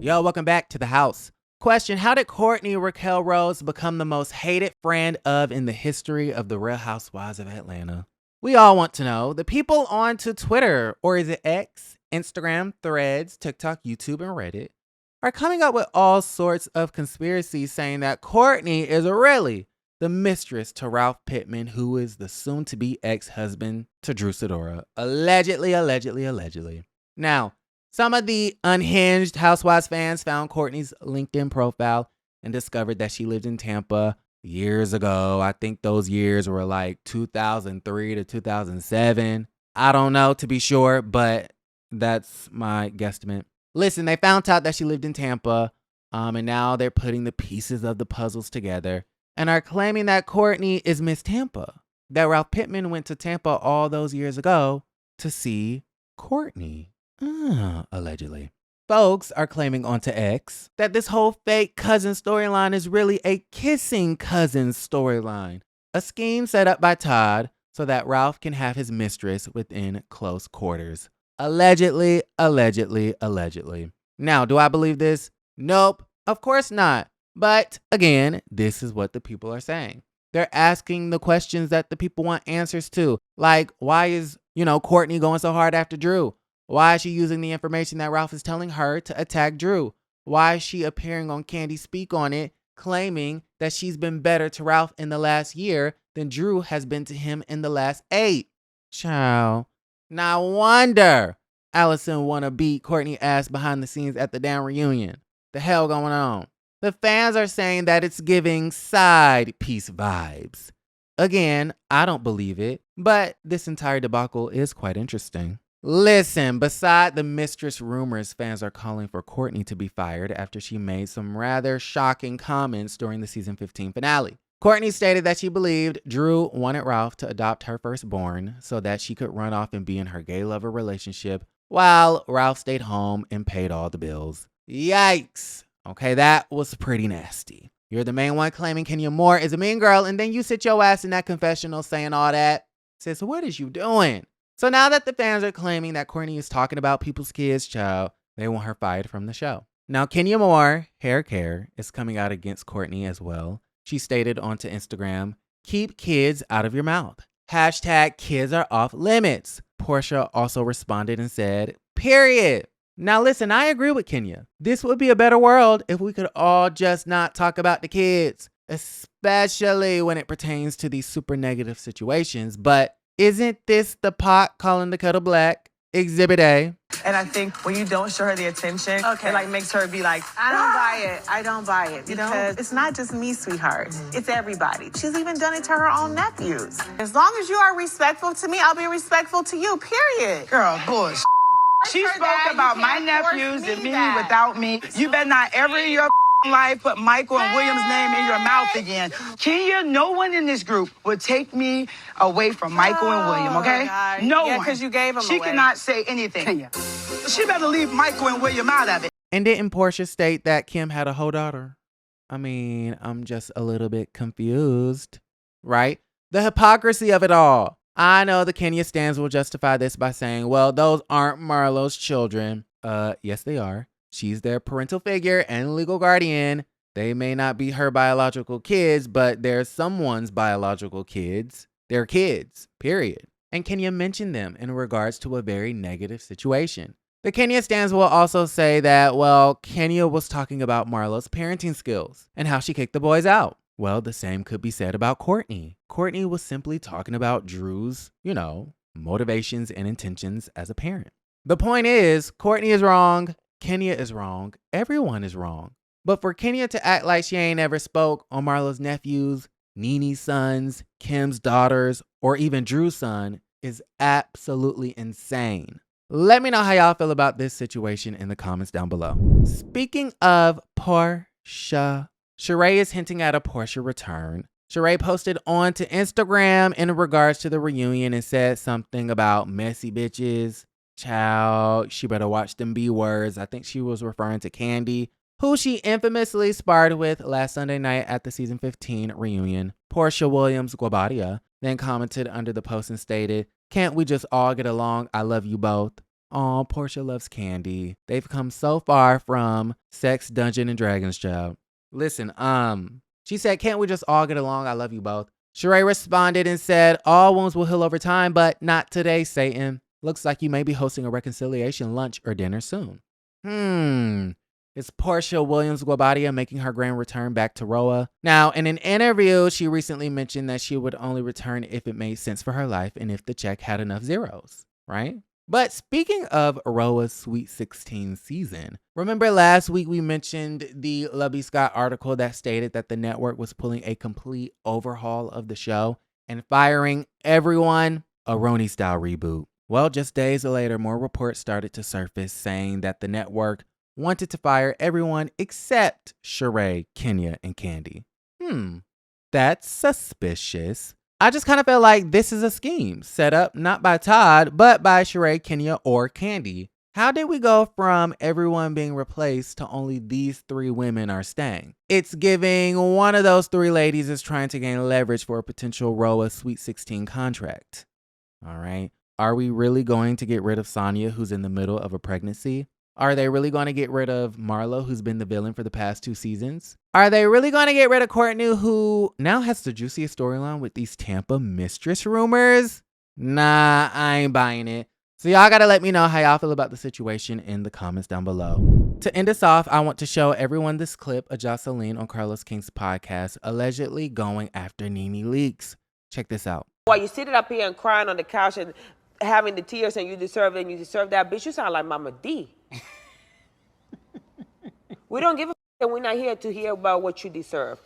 Yo, welcome back to the house. Question: how did Courtney Raquel Rhodes become the most hated friend in the history of the Real Housewives of Atlanta? We all want to know. The people onto Twitter, or is it X, Instagram, Threads, TikTok, YouTube, and Reddit, are coming up with all sorts of conspiracies saying that Courtney is really the mistress to Ralph Pittman, who is the soon-to-be ex-husband to Drew Sidora. Allegedly. Now, some of the unhinged Housewives fans found Courtney's LinkedIn profile and discovered that she lived in Tampa years ago. I think those years were like 2003 to 2007. I don't know to be sure, but that's my guesstimate. Listen, they found out that she lived in Tampa, and now they're putting the pieces of the puzzles together and are claiming that Courtney is Miss Tampa, that Ralph Pittman went to Tampa all those years ago to see Courtney. Allegedly. Folks are claiming onto X that this whole fake cousin storyline is really a kissing cousin storyline, a scheme set up by Todd so that Ralph can have his mistress within close quarters. Allegedly. Now, do I believe this? Nope, of course not. But again, this is what the people are saying. They're asking the questions that the people want answers to. Like, why is, Courtney going so hard after Drew? Why is she using the information that Ralph is telling her to attack Drew? Why is she appearing on Candy Speak On It, claiming that she's been better to Ralph in the last year than Drew has been to him in the last 8? Child. No wonder Allison wanna beat Courtney ass behind the scenes at the damn reunion. The hell going on? The fans are saying that it's giving side piece vibes. Again, I don't believe it, but this entire debacle is quite interesting. Listen, beside the mistress rumors, fans are calling for Courtney to be fired after she made some rather shocking comments during the season 15 finale. Courtney stated that she believed Drew wanted Ralph to adopt her firstborn so that she could run off and be in her gay lover relationship while Ralph stayed home and paid all the bills. Yikes. Okay, that was pretty nasty. You're the main one claiming Kenya Moore is a mean girl, and then you sit your ass in that confessional saying all that. Sis, what is you doing? So now that the fans are claiming that Courtney is talking about people's kids, child, they want her fired from the show. Now, Kenya Moore, hair care, is coming out against Courtney as well. She stated onto Instagram, "Keep kids out of your mouth. Hashtag kids are off limits." Porsha also responded and said, "Period." Now listen, I agree with Kenya. This would be a better world if we could all just not talk about the kids, especially when it pertains to these super negative situations. But isn't this the pot calling the kettle black? Exhibit A. And I think when you don't show her the attention, it makes her be like, I don't buy it. Because it's not just me, sweetheart. It's everybody. She's even done it to her own nephews. As long as you are respectful to me, I'll be respectful to you, period. girl, bullshit. She spoke about my nephews and me without me. You better not ever in your life put Michael and William's name in your mouth again. Kenya, no one in this group would take me away from Michael and William, okay? No one. Because you gave them She away. cannot say anything. Kenya. She better leave Michael and William out of it. And didn't Porsha state that Kim had a whole daughter? I mean, I'm just a little bit confused, right? The hypocrisy of it all. I know the Kenya stans will justify this by saying, well, those aren't Marlo's children. Yes, they are. She's their parental figure and legal guardian. They may not be her biological kids, but they're someone's biological kids. They're kids, period. And Kenya mentioned them in regards to a very negative situation. The Kenya stans will also say that, well, Kenya was talking about Marlo's parenting skills and how she kicked the boys out. Well, the same could be said about Courtney. Courtney was simply talking about Drew's, motivations and intentions as a parent. The point is, Courtney is wrong. Kenya is wrong. Everyone is wrong. But for Kenya to act like she ain't ever spoke on Marlo's nephews, Nene's sons, Kim's daughters, or even Drew's son is absolutely insane. Let me know how y'all feel about this situation in the comments down below. Speaking of Porsha, Sheree is hinting at a Porsha return. Sheree posted onto Instagram in regards to the reunion and said something about messy bitches. Child, she better watch them B words. I think she was referring to Candy, who she infamously sparred with last Sunday night at the season 15 reunion. Porsha Williams Guabadia then commented under the post and stated, "Can't we just all get along? I love you both." Aw, Porsha loves Candy. They've come so far from Sex, Dungeon, and Dragons, child. Listen, she said, can't we just all get along? I love you both. Sheree responded and said, all wounds will heal over time, but not today, Satan. Looks like you may be hosting a reconciliation lunch or dinner soon. Is Porsha Williams-Guabadia making her grand return back to RHOA? Now, in an interview, she recently mentioned that she would only return if it made sense for her life and if the check had enough zeros, right? But speaking of RHOA's Sweet 16 season, remember last week we mentioned the Lovey Scott article that stated that the network was pulling a complete overhaul of the show and firing everyone, a Roni-style reboot. Well, just days later, more reports started to surface saying that the network wanted to fire everyone except Sheree, Kenya, and Candy. That's suspicious. I just kind of feel like this is a scheme set up not by Todd, but by Sheree, Kenya, or Candy. How did we go from everyone being replaced to only these 3 women are staying? It's giving one of those 3 ladies is trying to gain leverage for a potential RHOA Sweet 16 contract. All right. Are we really going to get rid of Sonya, who's in the middle of a pregnancy? Are they really going to get rid of Marlo, who's been the villain for the past 2 seasons? Are they really going to get rid of Courtney, who now has the juiciest storyline with these Tampa Mistress rumors? Nah, I ain't buying it. So y'all gotta let me know how y'all feel about the situation in the comments down below. To end us off, I want to show everyone this clip of Jocelyn on Carlos King's podcast allegedly going after Nene Leakes. Check this out. While you're sitting up here and crying on the couch and having the tears and you deserve it and you deserve that, bitch, you sound like Mama D. We don't give a f*** and we're not here to hear about what you deserve.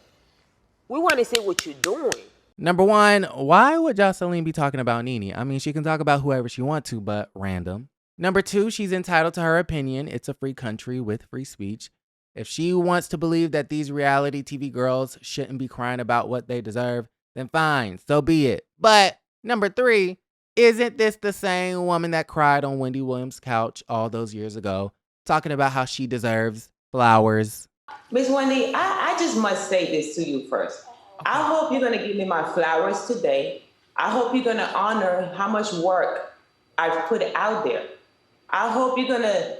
We want to see what you're doing. Number one, why would Jocelyn be talking about Nene? I mean, she can talk about whoever she wants to, but random. Number two, she's entitled to her opinion. It's a free country with free speech. If she wants to believe that these reality TV girls shouldn't be crying about what they deserve, then fine, so be it. But number three, isn't this the same woman that cried on Wendy Williams' couch all those years ago, talking about how she deserves flowers? Miss Wendy, I just must say this to you first. I hope you're going to give me my flowers today. I hope you're going to honor how much work I've put out there. I hope you're going to,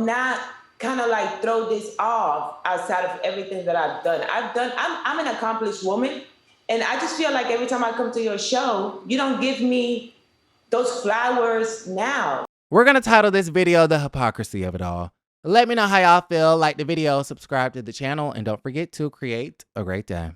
not kind of like throw this off outside of everything that I've done. I'm an accomplished woman, and I just feel like every time I come to your show, you don't give me those flowers now. We're going to title this video The Hypocrisy of It All. Let me know how y'all feel. Like the video, subscribe to the channel, and don't forget to create a great day.